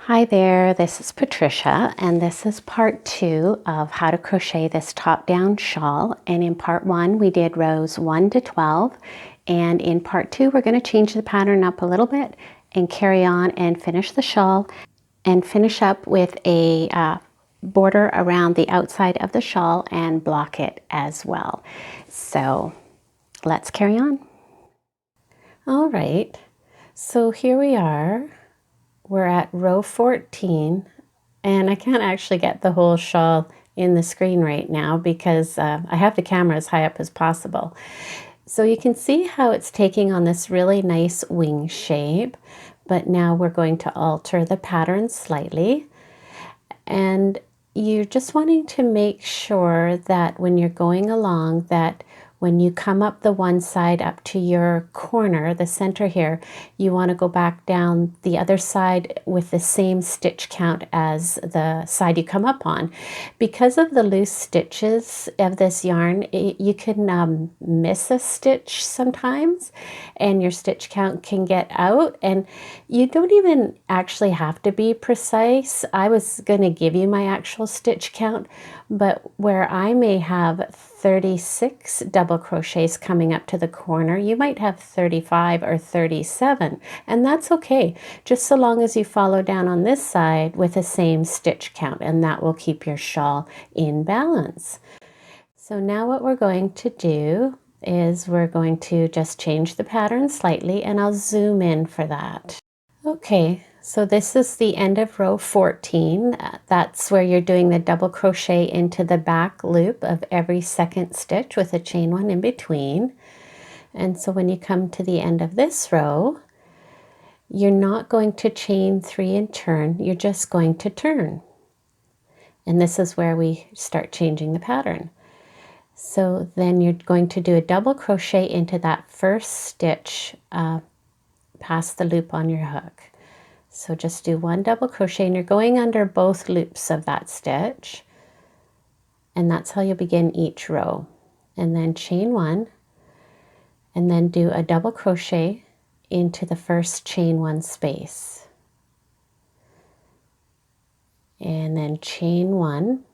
Hi there, this is Patricia, and this is part 2 of how to crochet this top-down shawl. And in part 1 we did rows 1 to 12, and in part 2 we're going to change the pattern up a little bit and carry on and finish the shawl and finish up with a border around the outside of the shawl and block it as well. So let's carry on. All right, so here we are. We're at row 14, and I can't actually get the whole shawl in the screen right now because I have the camera as high up as possible. So you can see how it's taking on this really nice wing shape, but now we're going to alter the pattern slightly. And you're just wanting to make sure that when you're going along, that when you come up the one side up to your corner, the center here, you want to go back down the other side with the same stitch count as the side you come up on. Because of the loose stitches of this yarn, you can miss a stitch sometimes and your stitch count can get out, and you don't even actually have to be precise. I was going to give you my actual stitch count, but where I may have 36 double crochets coming up to the corner, you might have 35 or 37, and that's okay, just so long as you follow down on this side with the same stitch count, and that will keep your shawl in balance. So now what we're going to do is we're going to just change the pattern slightly, and I'll zoom in for that. Okay, so this is the end of row 14. That's where you're doing the double crochet into the back loop of every second stitch with a chain one in between. And so when you come to the end of this row, you're not going to chain 3 and turn, you're just going to turn. And this is where we start changing the pattern. So then you're going to do a double crochet into that first stitch past the loop on your hook. So just do 1 double crochet, and you're going under both loops of that stitch, and that's how you begin each row. And then chain 1, and then do a double crochet into the first chain 1 space, and then chain 1,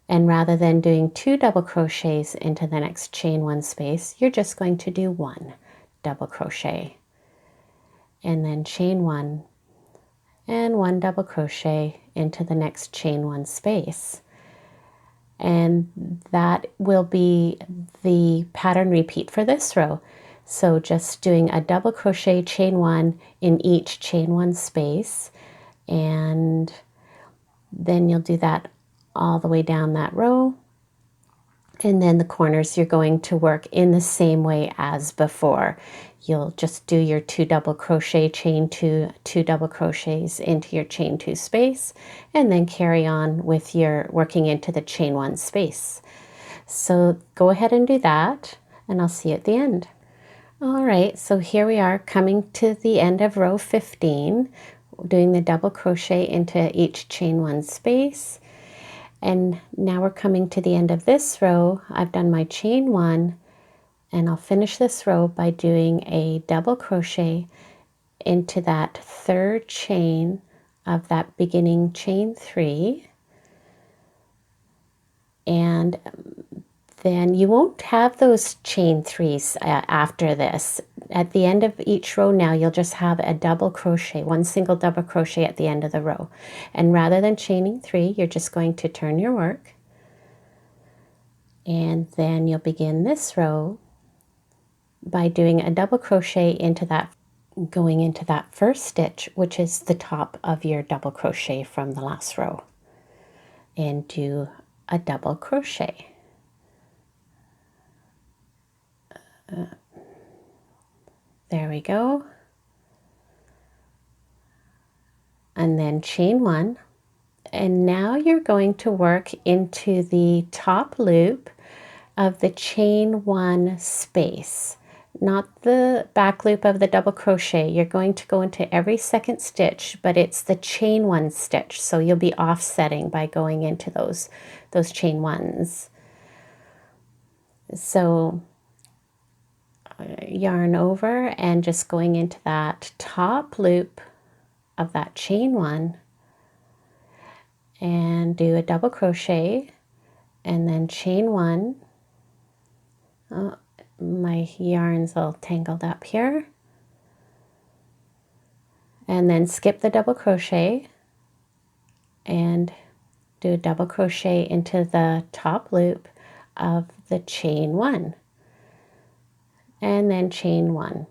and rather than doing 2 double crochets into the next chain 1 space, you're just going to do 1 double crochet, and then chain 1 and 1 double crochet into the next chain 1 space. And that will be the pattern repeat for this row. So just doing a double crochet, chain 1 in each chain 1 space, and then you'll do that all the way down that row. And then the corners you're going to work in the same way as before. You'll just do your 2 double crochet, chain 2, 2 double crochets into your chain 2 space, and then carry on with your working into the chain 1 space. So go ahead and do that, and I'll see you at the end. All right, so here we are coming to the end of row 15, doing the double crochet into each chain 1 space. And now we're coming to the end of this row. I've done my chain 1, and I'll finish this row by doing a double crochet into that third chain of that beginning chain 3. And then you won't have those chain 3s after this. At the end of each row now, you'll just have a double crochet, 1 single double crochet at the end of the row. And rather than chaining 3, you're just going to turn your work. And then you'll begin this row by doing a double crochet into that, going into that first stitch, which is the top of your double crochet from the last row. And do a double crochet. There we go. And then chain 1. And now you're going to work into the top loop of the chain 1 space, not the back loop of the double crochet. You're going to go into every second stitch, but it's the chain 1 stitch. So you'll be offsetting by going into those chain 1s. So yarn over and just going into that top loop of that chain one and do a double crochet and then chain one. Oh, my yarn's all tangled up here. And then skip the double crochet and do a double crochet into the top loop of the chain one and then chain one.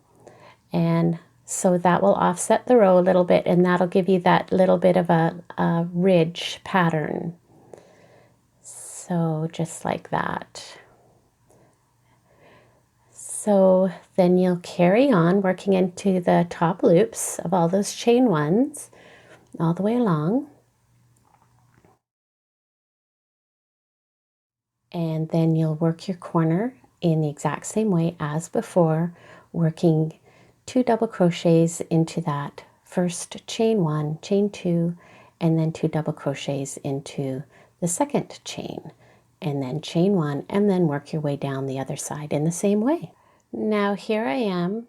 And so that will offset the row a little bit, and that'll give you that little bit of a ridge pattern. So just like that. So then you'll carry on working into the top loops of all those chain ones all the way along. And then you'll work your corner in the exact same way as before, working 2 double crochets into that first chain one, chain two, and then 2 double crochets into the second chain, and then chain one, and then work your way down the other side in the same way. Now here I am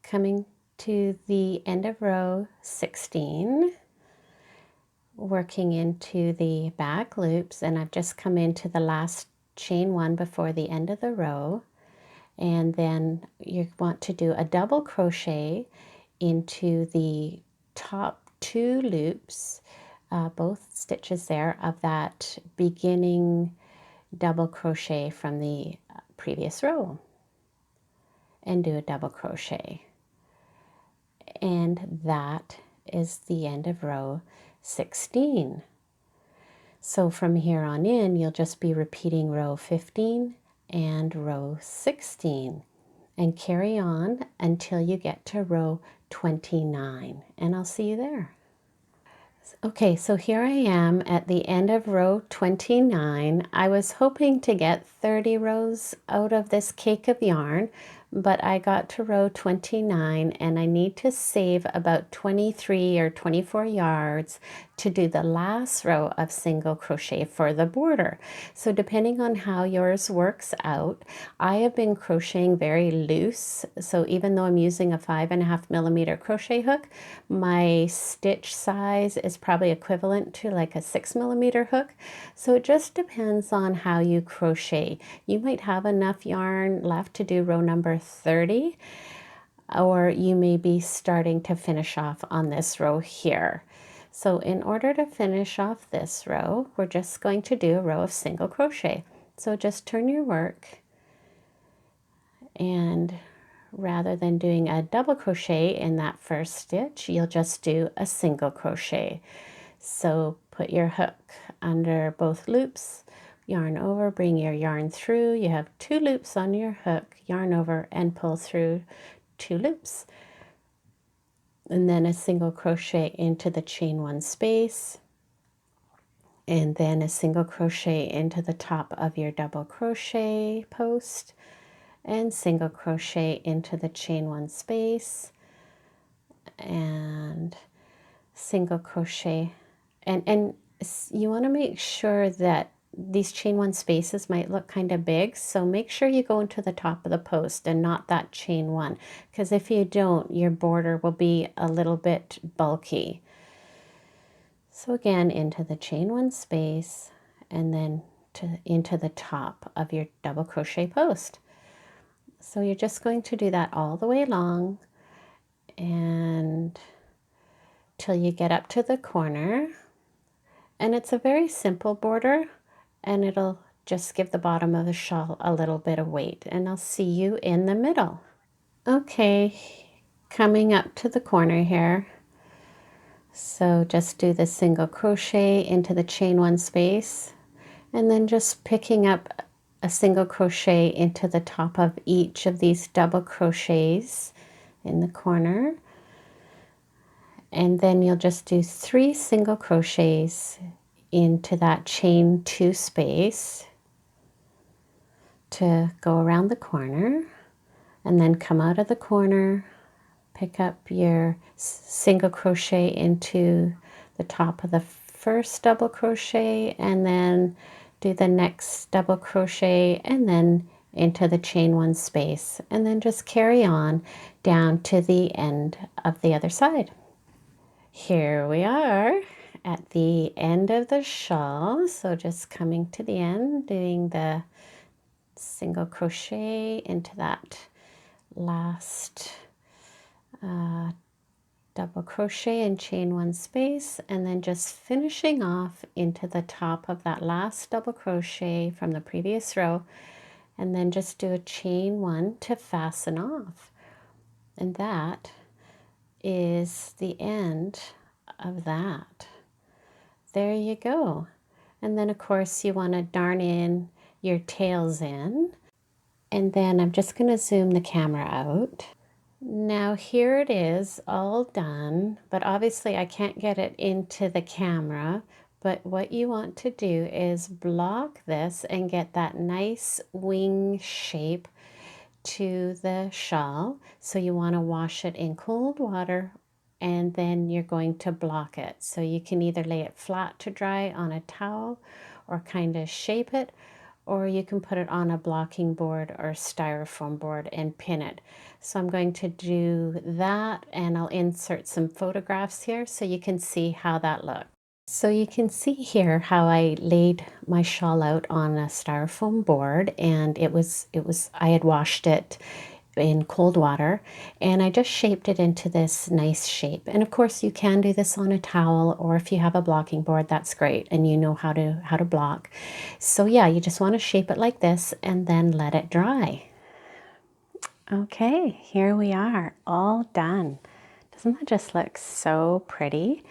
coming to the end of row 16, working into the back loops, and I've just come into the last chain one before the end of the row, and then you want to do a double crochet into the top 2 loops, both stitches there of that beginning double crochet from the previous row, and do a double crochet. And that is the end of row 16. So from here on in, you'll just be repeating row 15 and row 16 and carry on until you get to row 29, and I'll see you there. Okay, so here I am at the end of row 29. I was hoping to get 30 rows out of this cake of yarn, but I got to row 29 and I need to save about 23 or 24 yards to do the last row of single crochet for the border. So depending on how yours works out, I have been crocheting very loose. So even though I'm using a 5.5 millimeter crochet hook, my stitch size is probably equivalent to like a 6 millimeter hook. So it just depends on how you crochet. You might have enough yarn left to do row number 30, or you may be starting to finish off on this row here. So in order to finish off this row, we're just going to do a row of single crochet. So just turn your work, and rather than doing a double crochet in that first stitch, you'll just do a single crochet. So put your hook under both loops, yarn over, bring your yarn through. You have 2 loops on your hook, yarn over, and pull through 2 loops. And then a single crochet into the chain one space, and then a single crochet into the top of your double crochet post, and single crochet into the chain one space, and single crochet. And you want to make sure that these chain one spaces might look kind of big, so make sure you go into the top of the post and not that chain one, because if you don't, your border will be a little bit bulky. So again, into the chain one space, and then into the top of your double crochet post. So you're just going to do that all the way along and till you get up to the corner. And it's a very simple border, and it'll just give the bottom of the shawl a little bit of weight, and I'll see you in the middle. Okay, coming up to the corner here. So just do the single crochet into the chain one space, and then just picking up a single crochet into the top of each of these double crochets in the corner. And then you'll just do 3 single crochets into that chain 2 space to go around the corner, and then come out of the corner, pick up your single crochet into the top of the first double crochet, and then do the next double crochet, and then into the chain one space, and then just carry on down to the end of the other side. Here we are at the end of the shawl. So just coming to the end, doing the single crochet into that last double crochet and chain one space, and then just finishing off into the top of that last double crochet from the previous row, and then just do a chain one to fasten off. And that is the end of that. There you go. And then of course you want to darn in your tails in, and then I'm just going to zoom the camera out. Now here it is all done, but obviously I can't get it into the camera. But what you want to do is block this and get that nice wing shape to the shawl. So you want to wash it in cold water, and then you're going to block it. So you can either lay it flat to dry on a towel or kind of shape it, or you can put it on a blocking board or styrofoam board and pin it. So I'm going to do that, and I'll insert some photographs here so you can see how that looks. So you can see here how I laid my shawl out on a styrofoam board, and I had washed it in cold water, and I just shaped it into this nice shape. And of course you can do this on a towel, or if you have a blocking board, that's great, and you know how to block. So yeah, you just want to shape it like this and then let it dry. Okay, here we are, all done. Doesn't that just look so pretty?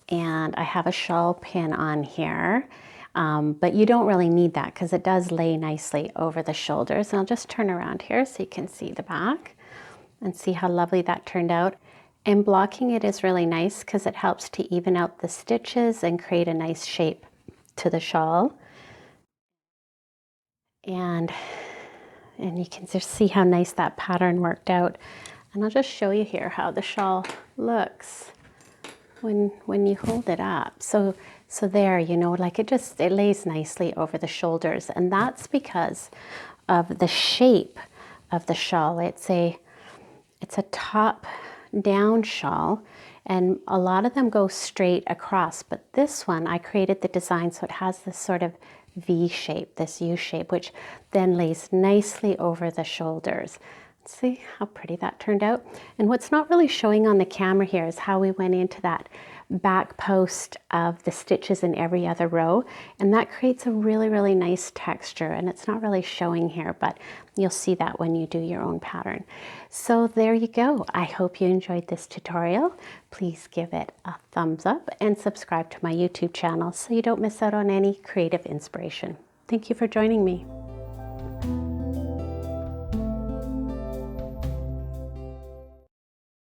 And I have a shawl pin on here, but you don't really need that because it does lay nicely over the shoulders. And I'll just turn around here so you can see the back and see how lovely that turned out. And blocking it is really nice because it helps to even out the stitches and create a nice shape to the shawl. And you can just see how nice that pattern worked out. And I'll just show you here how the shawl looks when you hold it up. So there, you know, like it lays nicely over the shoulders, and that's because of the shape of the shawl. It's a top down shawl, and a lot of them go straight across, but this one I created the design so it has this sort of V shape, this U shape, which then lays nicely over the shoulders. See how pretty that turned out? And what's not really showing on the camera here is how we went into that back post of the stitches in every other row, and that creates a really, really nice texture, and it's not really showing here, but you'll see that when you do your own pattern. So there you go. I hope you enjoyed this tutorial. Please give it a thumbs up and subscribe to my YouTube channel so you don't miss out on any creative inspiration. Thank you for joining me.